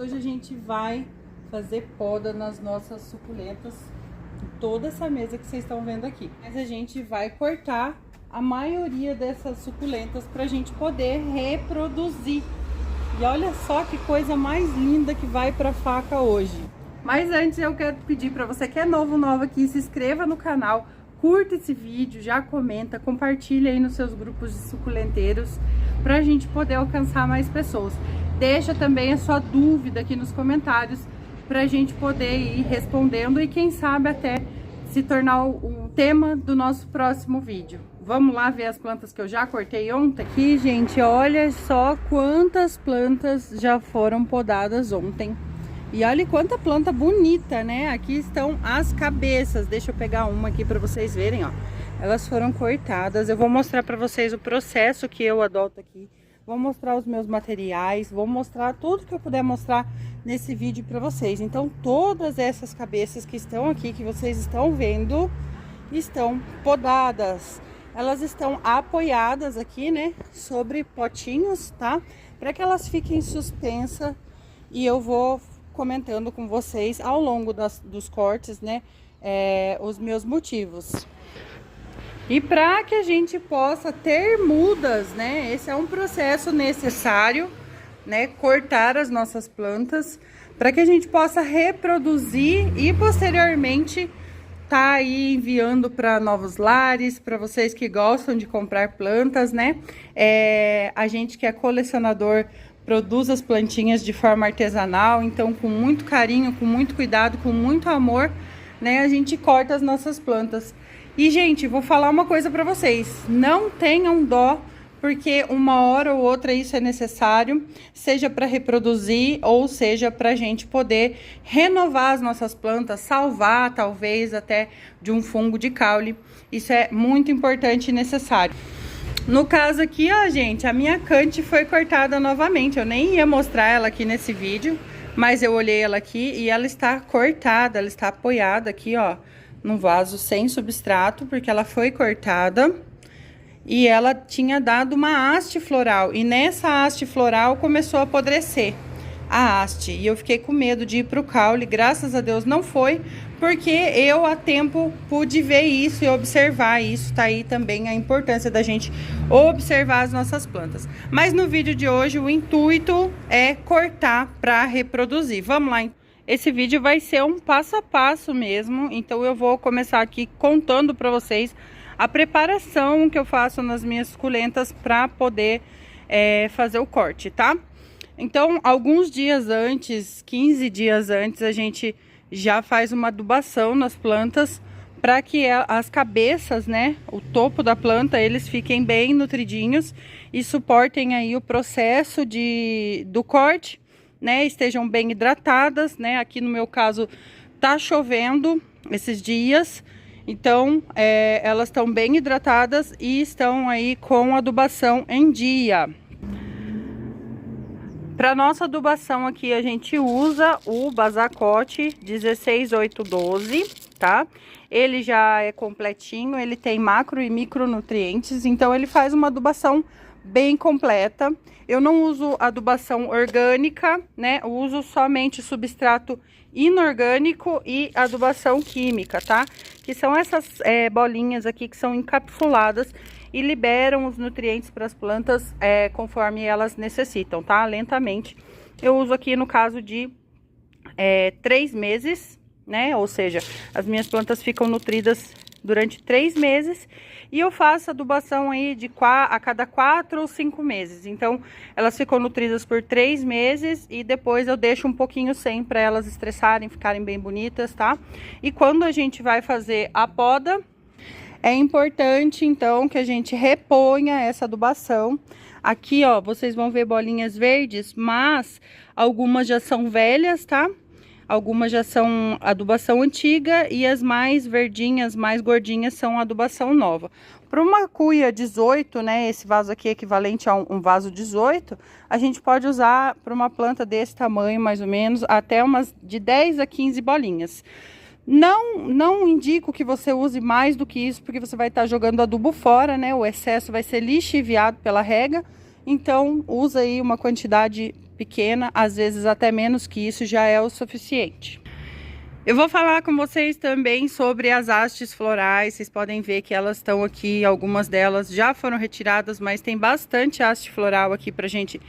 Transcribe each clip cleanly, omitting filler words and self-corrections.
hoje a gente vai fazer poda nas nossas suculentas, toda essa mesa que vocês estão vendo aqui. Mas a gente vai cortar a maioria dessas suculentas pra gente poder reproduzir. E olha só que coisa mais linda que vai pra faca hoje. Mas antes eu quero pedir pra você que é nova aqui, se inscreva no canal, curta esse vídeo, já comenta, compartilha aí nos seus grupos de suculenteiros pra gente poder alcançar mais pessoas. Deixa também a sua dúvida aqui nos comentários pra gente poder ir respondendo e quem sabe até se tornar o tema do nosso próximo vídeo. Vamos lá ver as plantas que eu já cortei ontem? Aqui, gente, olha só quantas plantas já foram podadas ontem. E olha quanta planta bonita, né? Aqui estão as cabeças. Deixa eu pegar uma aqui para vocês verem, ó. Elas foram cortadas. Eu vou mostrar para vocês o processo que eu adoto aqui. Vou mostrar os meus materiais, vou mostrar tudo que eu puder mostrar nesse vídeo para vocês. Então, todas essas cabeças que estão aqui, que vocês estão vendo, estão podadas. Elas estão apoiadas aqui, né, sobre potinhos, tá? Para que elas fiquem suspensas e eu vou comentando com vocês ao longo dos cortes, né, os meus motivos. E para que a gente possa ter mudas, né, esse é um processo necessário, né, cortar as nossas plantas, para que a gente possa reproduzir e posteriormente tá aí enviando para novos lares, para vocês que gostam de comprar plantas, né, a gente que é colecionador produz as plantinhas de forma artesanal, então com muito carinho, com muito cuidado, com muito amor, né, a gente corta as nossas plantas. E, gente, vou falar uma coisa para vocês, não tenham dó, porque uma hora ou outra isso é necessário, seja para reproduzir ou seja para a gente poder renovar as nossas plantas, salvar talvez até de um fungo de caule. Isso é muito importante e necessário. No caso aqui, ó, gente, a minha cante foi cortada novamente. Eu nem ia mostrar ela aqui nesse vídeo, mas eu olhei ela aqui e ela está cortada, ela está apoiada aqui, ó, num vaso sem substrato, porque ela foi cortada e ela tinha dado uma haste floral. E nessa haste floral começou a apodrecer a haste. E eu fiquei com medo de ir pro caule, graças a Deus não foi, porque eu a tempo pude ver isso e observar isso. Tá aí também a importância da gente observar as nossas plantas. Mas no vídeo de hoje o intuito é cortar para reproduzir. Vamos lá. Esse vídeo vai ser um passo a passo mesmo, então eu vou começar aqui contando para vocês a preparação que eu faço nas minhas suculentas para poder fazer o corte, tá? Então, alguns dias antes, 15 dias antes, a gente já faz uma adubação nas plantas para que as cabeças, né, o topo da planta, eles fiquem bem nutridinhos e suportem aí o processo do corte, né, estejam bem hidratadas, né? Aqui no meu caso tá chovendo esses dias, então elas estão bem hidratadas e estão aí com adubação em dia. Para nossa adubação aqui a gente usa o Basacote 16812, tá? Ele já é completinho, ele tem macro e micronutrientes, então ele faz uma adubação bem completa. Eu não uso adubação orgânica, né? Eu uso somente substrato inorgânico e adubação química, tá? Que são essas bolinhas aqui que são encapsuladas e liberam os nutrientes para as plantas conforme elas necessitam, tá? Lentamente. Eu uso aqui no caso de 3 meses, né? Ou seja, as minhas plantas ficam nutridas durante 3 meses e eu faço adubação aí a cada 4 ou 5 meses. Então, elas ficam nutridas por 3 meses e depois eu deixo um pouquinho sem para elas estressarem, ficarem bem bonitas, tá? E quando a gente vai fazer a poda, é importante então que a gente reponha essa adubação. Aqui, ó, vocês vão ver bolinhas verdes, mas algumas já são velhas, tá? Algumas já são adubação antiga e as mais verdinhas, mais gordinhas são adubação nova. Para uma cuia 18, né, esse vaso aqui é equivalente a um vaso 18, a gente pode usar para uma planta desse tamanho, mais ou menos, até umas de 10 a 15 bolinhas. Não indico que você use mais do que isso, porque você vai estar jogando adubo fora, né? O excesso vai ser lixiviado pela rega. Então, usa aí uma quantidade pequena, às vezes até menos que isso já é o suficiente. Eu vou falar com vocês também sobre as hastes florais. Vocês podem ver que elas estão aqui, algumas delas já foram retiradas, mas tem bastante haste floral aqui pra gente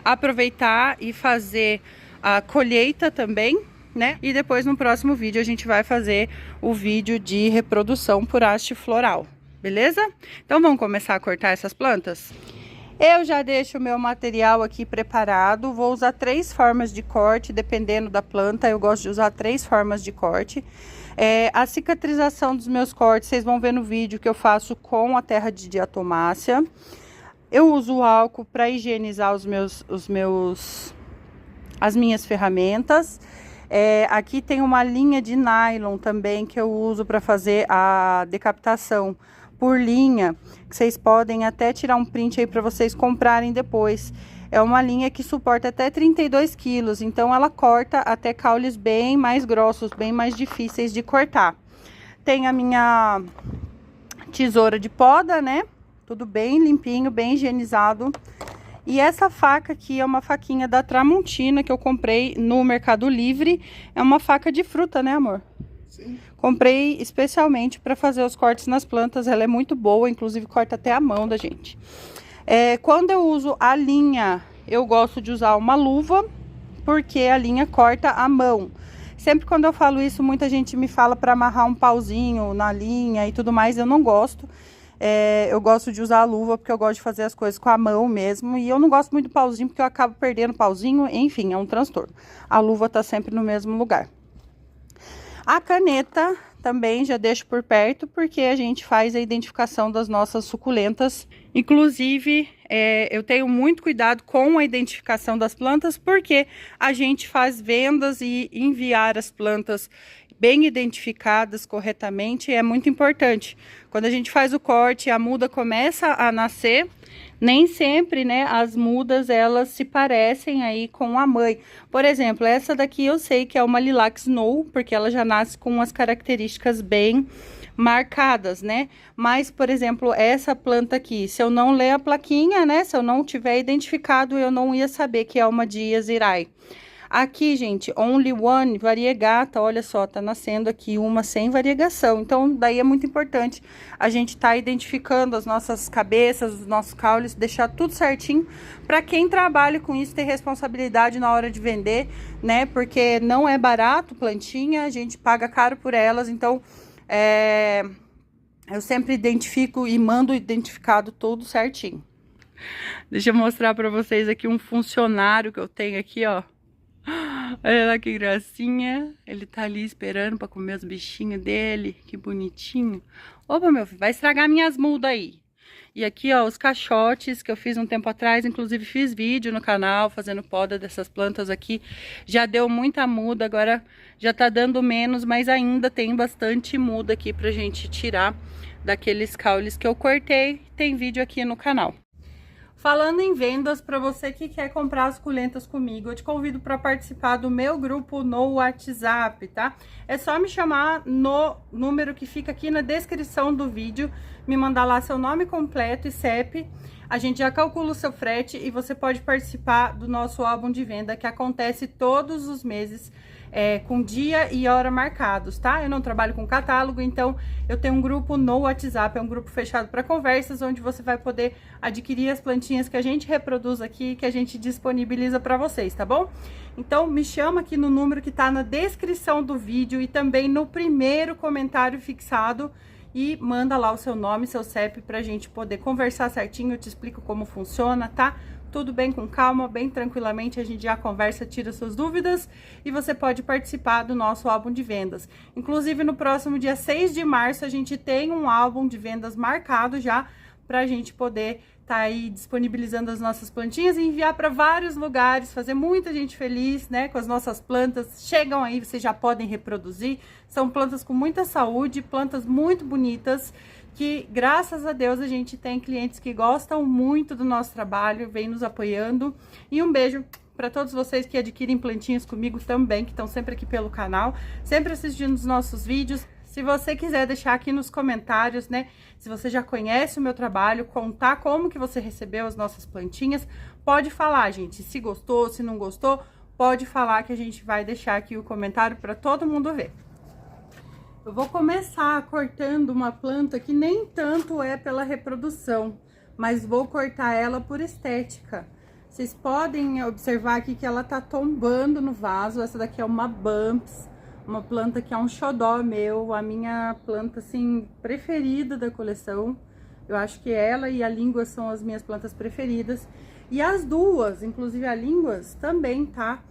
aproveitar e fazer a colheita também, né? E depois no próximo vídeo a gente vai fazer o vídeo de reprodução por haste floral, beleza? Então vamos começar a cortar essas plantas? Eu já deixo o meu material aqui preparado, vou usar 3 formas de corte, dependendo da planta, eu gosto de usar 3 formas de corte. A cicatrização dos meus cortes, vocês vão ver no vídeo que eu faço com a terra de diatomácea. Eu uso álcool para higienizar as minhas ferramentas. Aqui tem uma linha de nylon também que eu uso para fazer a decapitação por linha, que vocês podem até tirar um print aí para vocês comprarem depois. É uma linha que suporta até 32 quilos, então ela corta até caules bem mais grossos, bem mais difíceis de cortar. Tem a minha tesoura de poda, né? Tudo bem limpinho, bem higienizado. E essa faca aqui é uma faquinha da Tramontina que eu comprei no Mercado Livre. É uma faca de fruta, né, amor? Sim. Comprei especialmente para fazer os cortes nas plantas. Ela é muito boa, inclusive corta até a mão da gente. Quando eu uso a linha, eu gosto de usar uma luva, porque a linha corta a mão. Sempre quando eu falo isso, muita gente me fala para amarrar um pauzinho na linha e tudo mais. Eu não gosto. Eu gosto de usar a luva porque eu gosto de fazer as coisas com a mão mesmo. E eu não gosto muito do pauzinho porque eu acabo perdendo o pauzinho. Enfim, é um transtorno. A luva tá sempre no mesmo lugar. A caneta também já deixo por perto, porque a gente faz a identificação das nossas suculentas. Inclusive, eu tenho muito cuidado com a identificação das plantas, porque a gente faz vendas e enviar as plantas bem identificadas corretamente é muito importante. Quando a gente faz o corte, a muda começa a nascer. Nem sempre, né, as mudas, elas se parecem aí com a mãe. Por exemplo, essa daqui eu sei que é uma Lilac Snow, porque ela já nasce com umas características bem marcadas, né? Mas, por exemplo, essa planta aqui, se eu não ler a plaquinha, né, se eu não tiver identificado, eu não ia saber que é uma Dias Irae. Aqui, gente, Only One variegata, olha só, tá nascendo aqui uma sem variegação. Então, daí é muito importante a gente tá identificando as nossas cabeças, os nossos caules, deixar tudo certinho para quem trabalha com isso ter responsabilidade na hora de vender, né? Porque não é barato plantinha, a gente paga caro por elas, então eu sempre identifico e mando identificado tudo certinho. Deixa eu mostrar para vocês aqui um funcionário que eu tenho aqui, ó. Olha lá que gracinha. Ele tá ali esperando pra comer os bichinhos dele. Que bonitinho. Opa, meu filho, vai estragar minhas mudas aí. E aqui, ó, os caixotes que eu fiz um tempo atrás. Inclusive fiz vídeo no canal fazendo poda dessas plantas aqui. Já deu muita muda, agora já tá dando menos, mas ainda tem bastante muda aqui pra gente tirar daqueles caules que eu cortei. Tem vídeo aqui no canal. Falando em vendas, para você que quer comprar as suculentas comigo, eu te convido para participar do meu grupo no WhatsApp, tá? É só me chamar no número que fica aqui na descrição do vídeo, me mandar lá seu nome completo e CEP, a gente já calcula o seu frete e você pode participar do nosso álbum de venda que acontece todos os meses, com dia e hora marcados, tá? Eu não trabalho com catálogo, então eu tenho um grupo no WhatsApp, é um grupo fechado para conversas, onde você vai poder adquirir as plantinhas que a gente reproduz aqui, que a gente disponibiliza para vocês, tá bom? Então me chama aqui no número que tá na descrição do vídeo e também no primeiro comentário fixado e manda lá o seu nome, seu CEP pra gente poder conversar certinho, eu te explico como funciona, tá? Tudo bem, com calma, bem tranquilamente, a gente já conversa, tira suas dúvidas e você pode participar do nosso álbum de vendas. Inclusive, no próximo dia 6 de março, a gente tem um álbum de vendas marcado já pra gente poder tá aí disponibilizando as nossas plantinhas e enviar para vários lugares, fazer muita gente feliz, né, com as nossas plantas. Chegam aí, vocês já podem reproduzir. São plantas com muita saúde, plantas muito bonitas, que graças a Deus a gente tem clientes que gostam muito do nosso trabalho, vem nos apoiando. E um beijo para todos vocês que adquirem plantinhas comigo também, que estão sempre aqui pelo canal, sempre assistindo os nossos vídeos. Se você quiser deixar aqui nos comentários, né, se você já conhece o meu trabalho, contar como que você recebeu as nossas plantinhas, pode falar, gente. Se gostou, se não gostou, pode falar que a gente vai deixar aqui o comentário para todo mundo ver. Eu vou começar cortando uma planta que nem tanto é pela reprodução, mas vou cortar ela por estética. Vocês podem observar aqui que ela tá tombando no vaso. Essa daqui é uma Bumps, uma planta que é um xodó meu, a minha planta, assim, preferida da coleção. Eu acho que ela e a língua são as minhas plantas preferidas. E as duas, inclusive a línguas, também tá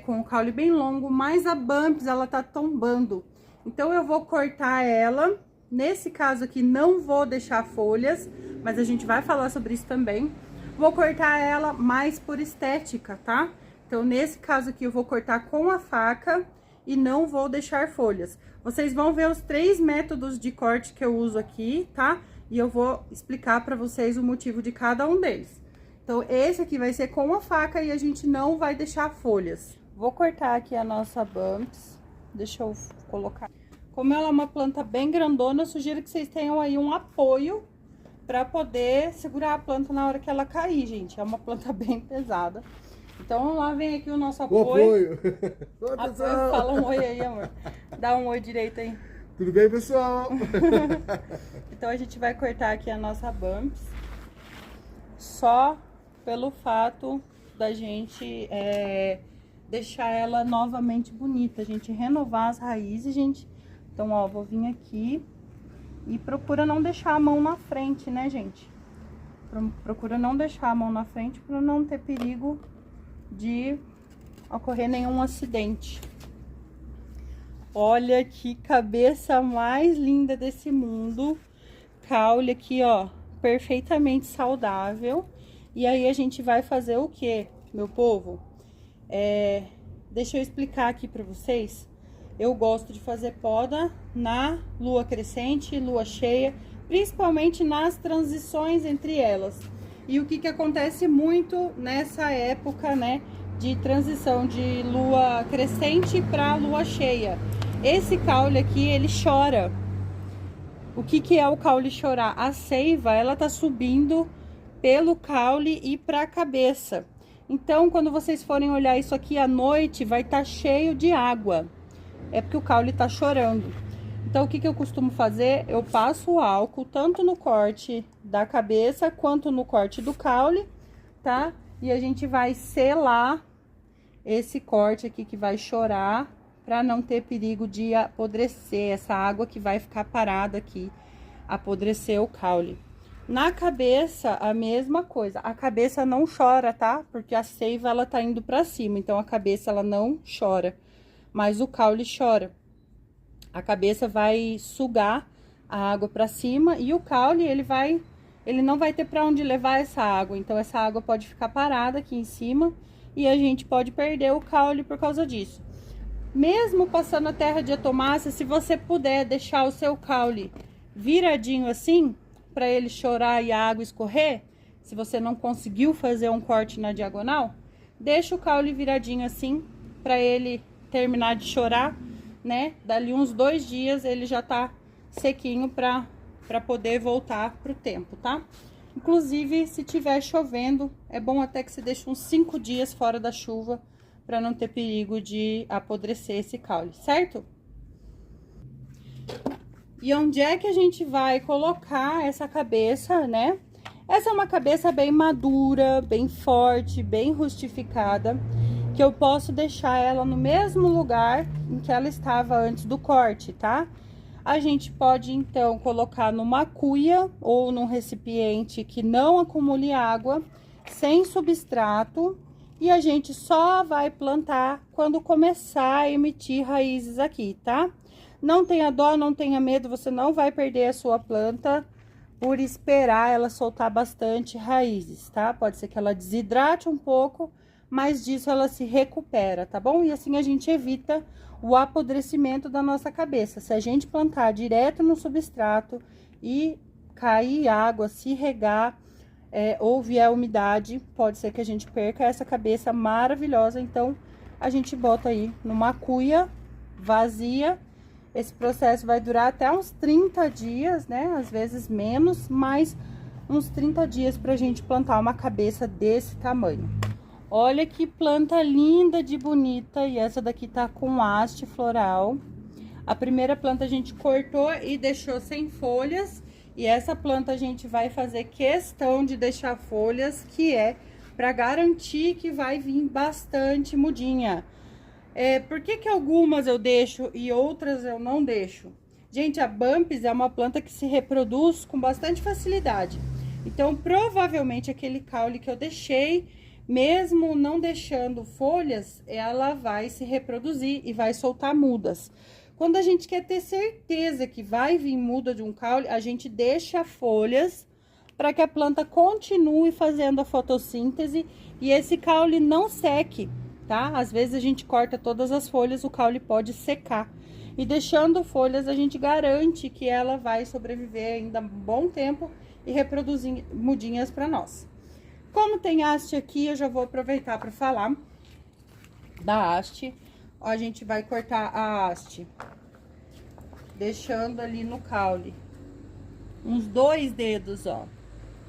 com o caule bem longo, mas a Bumps, ela tá tombando. Então, eu vou cortar ela. Nesse caso aqui, não vou deixar folhas, mas a gente vai falar sobre isso também. Vou cortar ela mais por estética, tá? Então, nesse caso aqui, eu vou cortar com a faca e não vou deixar folhas. Vocês vão ver os 3 métodos de corte que eu uso aqui, tá? E eu vou explicar pra vocês o motivo de cada um deles. Então, esse aqui vai ser com a faca e a gente não vai deixar folhas. Vou cortar aqui a nossa Bumps. Deixa eu colocar. Como ela é uma planta bem grandona, eu sugiro que vocês tenham aí um apoio para poder segurar a planta na hora que ela cair, gente. É uma planta bem pesada. Então, lá vem aqui o nosso apoio. Oi, pessoal. Fala um oi aí, amor. Dá um oi direito aí. Tudo bem, pessoal? Então, a gente vai cortar aqui a nossa Bumps. Só pelo fato da gente deixar ela novamente bonita. A gente renovar as raízes, gente. Então, ó, vou vir aqui e procura não deixar a mão na frente, né, gente? Procura não deixar a mão na frente para não ter perigo de ocorrer nenhum acidente. Olha que cabeça mais linda desse mundo. Caule aqui, ó, perfeitamente saudável. E aí, a gente vai fazer o quê, meu povo? Deixa eu explicar aqui pra vocês. Eu gosto de fazer poda na lua crescente, lua cheia, principalmente nas transições entre elas. E o que que acontece muito nessa época, né, de transição de lua crescente para lua cheia? Esse caule aqui, ele chora. O que que é o caule chorar? A seiva, ela tá subindo pelo caule e para a cabeça. Então, quando vocês forem olhar isso aqui à noite, vai estar cheio de água. É porque o caule tá chorando. Então, o que que eu costumo fazer? Eu passo o álcool tanto no corte da cabeça quanto no corte do caule, tá? E a gente vai selar esse corte aqui que vai chorar, para não ter perigo de apodrecer essa água que vai ficar parada aqui, apodrecer o caule. Na cabeça, a mesma coisa. A cabeça não chora, tá? Porque a seiva, ela tá indo pra cima. Então, a cabeça, ela não chora. Mas o caule chora. A cabeça vai sugar a água pra cima. E o caule, ele não vai ter pra onde levar essa água. Então, essa água pode ficar parada aqui em cima. E a gente pode perder o caule por causa disso. Mesmo passando a terra de etomácea, se você puder deixar o seu caule viradinho assim, para ele chorar e a água escorrer, se você não conseguiu fazer um corte na diagonal, deixa o caule viradinho assim, para ele terminar de chorar, né? Dali uns 2 dias ele já tá sequinho para poder voltar pro tempo, tá? Inclusive, se tiver chovendo, é bom até que você deixe uns 5 dias fora da chuva, para não ter perigo de apodrecer esse caule, certo? E onde é que a gente vai colocar essa cabeça, né? Essa é uma cabeça bem madura, bem forte, bem rustificada, que eu posso deixar ela no mesmo lugar em que ela estava antes do corte, tá? A gente pode, então, colocar numa cuia ou num recipiente que não acumule água, sem substrato, e a gente só vai plantar quando começar a emitir raízes aqui, tá? Não tenha dó, não tenha medo, você não vai perder a sua planta por esperar ela soltar bastante raízes, tá? Pode ser que ela desidrate um pouco, mas disso ela se recupera, tá bom? E assim a gente evita o apodrecimento da nossa cabeça. Se a gente plantar direto no substrato e cair água, se regar, ou vier umidade, pode ser que a gente perca essa cabeça maravilhosa. Então, a gente bota aí numa cuia vazia Esse processo vai durar até uns 30 dias, né? Às vezes menos, mas uns 30 dias pra gente plantar uma cabeça desse tamanho. Olha que planta linda de bonita, e essa daqui tá com haste floral. A primeira planta a gente cortou e deixou sem folhas, e essa planta a gente vai fazer questão de deixar folhas, que é para garantir que vai vir bastante mudinha. Por que algumas eu deixo e outras eu não deixo? Gente, a Bumpis é uma planta que se reproduz com bastante facilidade. Então, provavelmente, aquele caule que eu deixei, mesmo não deixando folhas, ela vai se reproduzir e vai soltar mudas. Quando a gente quer ter certeza que vai vir muda de um caule, a gente deixa folhas para que a planta continue fazendo a fotossíntese e esse caule não seque, tá? Às vezes a gente corta todas as folhas, o caule pode secar. E deixando folhas, a gente garante que ela vai sobreviver ainda um bom tempo e reproduzir mudinhas para nós. Como tem haste aqui, eu já vou aproveitar para falar da haste. Ó, a gente vai cortar a haste, deixando ali no caule uns 2 dedos, ó.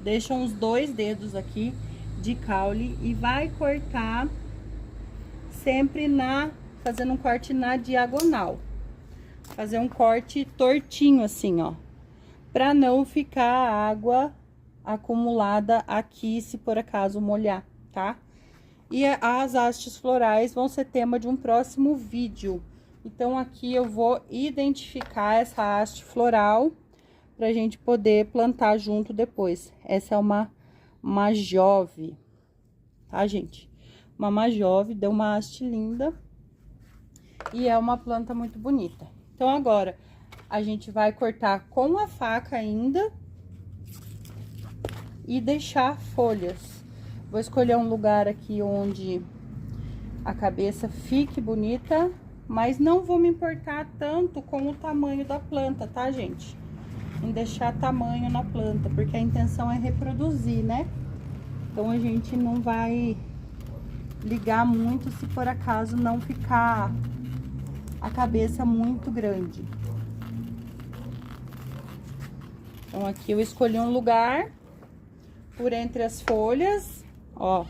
Deixa uns 2 dedos aqui de caule e vai cortar sempre fazendo um corte na diagonal. Fazer um corte tortinho assim, ó, para não ficar água acumulada aqui, se por acaso molhar, tá? E as hastes florais vão ser tema de um próximo vídeo. Então, aqui eu vou identificar essa haste floral pra gente poder plantar junto depois. Essa é uma Majove, tá, gente? Uma Majove, deu uma haste linda e é uma planta muito bonita. Então, agora, a gente vai cortar com a faca ainda e deixar folhas. Vou escolher um lugar aqui onde a cabeça fique bonita, mas não vou me importar tanto com o tamanho da planta, tá, gente? Em deixar tamanho na planta, porque a intenção é reproduzir, né? Então, a gente não vai ligar muito se por acaso não ficar a cabeça muito grande. Então, aqui eu escolhi um lugar por entre as folhas, ó.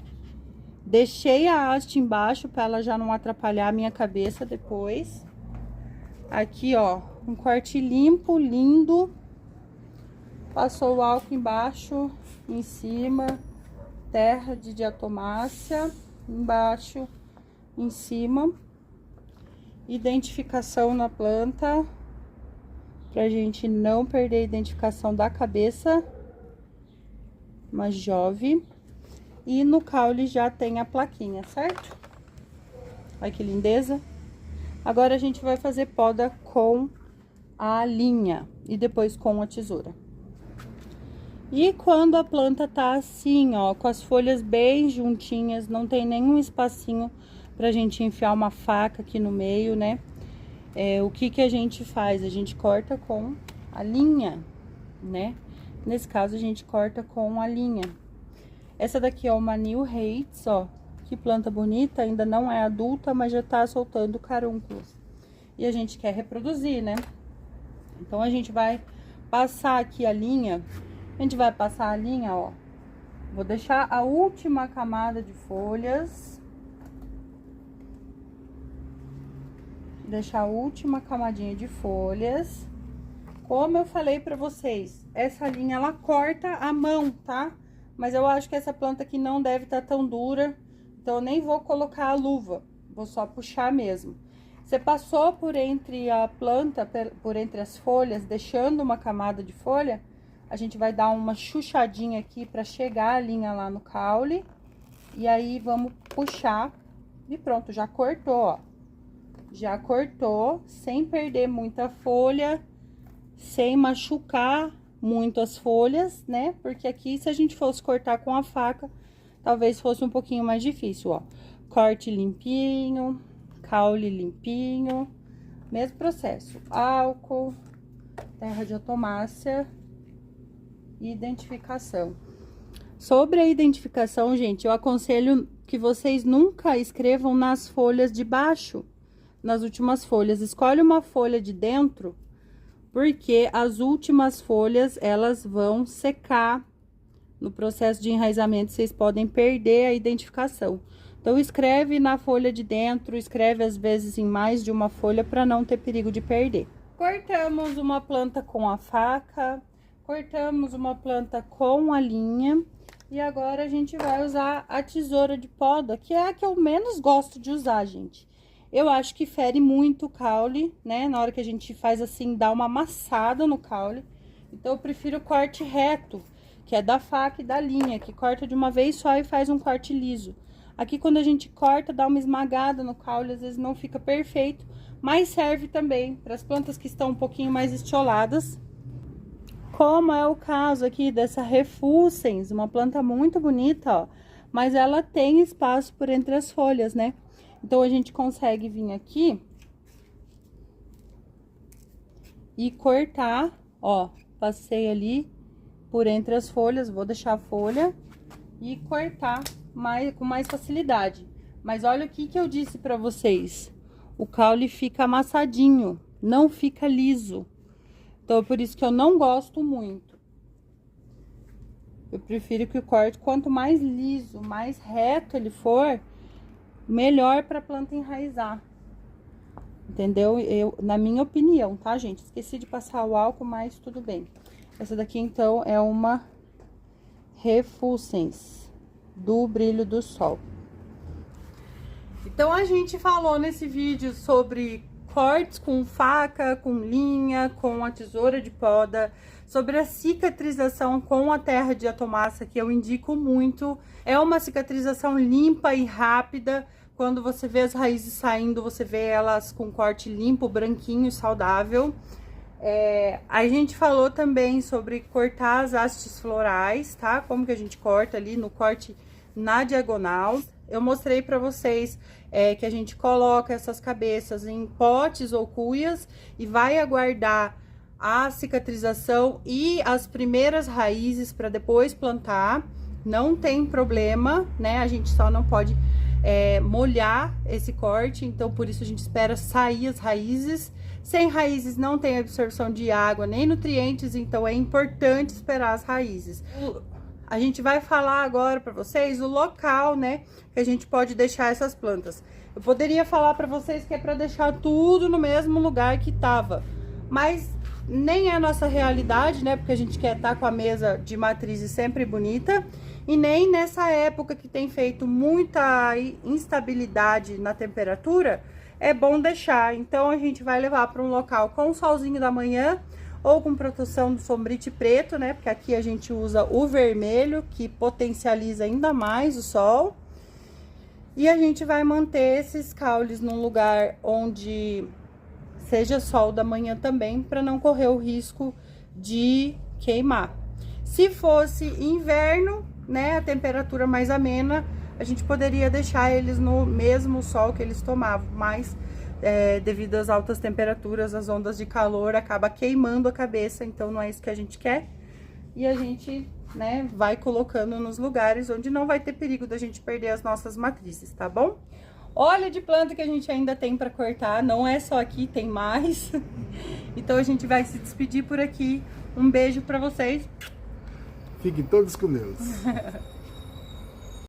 Deixei a haste embaixo para ela já não atrapalhar a minha cabeça depois. Aqui, ó, um corte limpo, lindo. Passou o álcool embaixo, em cima, terra de diatomácea, embaixo, em cima. Identificação na planta, pra gente não perder a identificação da cabeça. Majove. E no caule já tem a plaquinha, certo? Olha que lindeza. Agora a gente vai fazer poda com a linha e depois com a tesoura. E quando a planta tá assim, ó, com as folhas bem juntinhas, não tem nenhum espacinho pra gente enfiar uma faca aqui no meio, né? O que a gente faz? A gente corta com a linha, né? Nesse caso, a gente corta com a linha. Essa daqui é uma New Hates, ó. Que planta bonita, ainda não é adulta, mas já tá soltando carúnculos. E a gente quer reproduzir, né? Então, a gente vai passar aqui a linha. A gente vai passar a linha, ó. Vou deixar a última camada de folhas. Deixar a última camadinha de folhas. Como eu falei pra vocês, essa linha, ela corta a mão, tá? Mas eu acho que essa planta aqui não deve estar tão dura, então eu nem vou colocar a luva, vou só puxar mesmo. Você passou por entre a planta, por entre as folhas, deixando uma camada de folha, a gente vai dar uma chuchadinha aqui pra chegar a linha lá no caule. E aí, vamos puxar e pronto, já cortou, ó. Já cortou, sem perder muita folha, sem machucar muito as folhas, né? Porque aqui, se a gente fosse cortar com a faca, talvez fosse um pouquinho mais difícil, ó. Corte limpinho, caule limpinho, mesmo processo. Álcool, terra de diatomácea e identificação. Sobre a identificação, gente, eu aconselho que vocês nunca escrevam nas folhas de baixo, nas últimas folhas. Escolhe uma folha de dentro, porque as últimas folhas, elas vão secar no processo de enraizamento, vocês podem perder a identificação. Então, escreve na folha de dentro, escreve às vezes em mais de uma folha para não ter perigo de perder. Cortamos uma planta com a faca, cortamos uma planta com a linha e agora a gente vai usar a tesoura de poda, que é a que eu menos gosto de usar, gente. Eu acho que fere muito o caule, né? Na hora que a gente faz assim, dá uma amassada no caule. Então, eu prefiro o corte reto, que é da faca e da linha, que corta de uma vez só e faz um corte liso. Aqui, quando a gente corta, dá uma esmagada no caule, às vezes não fica perfeito, mas serve também para as plantas que estão um pouquinho mais estioladas. Como é o caso aqui dessa Refulsens, uma planta muito bonita, ó, mas ela tem espaço por entre as folhas, né? Então, a gente consegue vir aqui e cortar, ó, passei ali por entre as folhas, vou deixar a folha e cortar com mais facilidade. Mas olha o que eu disse pra vocês, o caule fica amassadinho, não fica liso. Então, é por isso que eu não gosto muito. Eu prefiro que o corte, quanto mais liso, mais reto ele for, melhor para a planta enraizar. Entendeu? Na minha opinião, tá, gente? Esqueci de passar o álcool, mas tudo bem. Essa daqui, então, é uma Refulsens, do Brilho do Sol. Então, a gente falou nesse vídeo sobre cortes com faca, com linha, com a tesoura de poda, sobre a cicatrização com a terra de diatomassa, que eu indico muito. É uma cicatrização limpa e rápida. Quando você vê as raízes saindo, você vê elas com corte limpo, branquinho, saudável. A gente falou também sobre cortar as hastes florais, tá? Como que a gente corta ali no corte na diagonal. Eu mostrei pra vocês que a gente coloca essas cabeças em potes ou cuias e vai aguardar a cicatrização e as primeiras raízes para depois plantar. Não tem problema, né? A gente só não pode molhar esse corte, então por isso a gente espera sair as raízes. Sem raízes não tem absorção de água nem nutrientes, então é importante esperar as raízes. A gente vai falar agora para vocês o local, né, que a gente pode deixar essas plantas. Eu poderia falar para vocês que é para deixar tudo no mesmo lugar que tava, mas nem é a nossa realidade, né, porque a gente quer estar com a mesa de matrizes sempre bonita, e nem nessa época que tem feito muita instabilidade na temperatura, é bom deixar. Então, a gente vai levar para um local com o solzinho da manhã, ou com proteção do sombrite preto, né? Porque aqui a gente usa o vermelho, que potencializa ainda mais o sol. E a gente vai manter esses caules num lugar onde seja sol da manhã também, para não correr o risco de queimar. Se fosse inverno, né, a temperatura mais amena, a gente poderia deixar eles no mesmo sol que eles tomavam, mas devido às altas temperaturas, as ondas de calor acaba queimando a cabeça, então não é isso que a gente quer. E a gente, né, vai colocando nos lugares onde não vai ter perigo da gente perder as nossas matrizes, tá bom? Olha de planta que a gente ainda tem para cortar, não é só aqui, tem mais. Então a gente vai se despedir por aqui. Um beijo para vocês. Fiquem todos com Deus.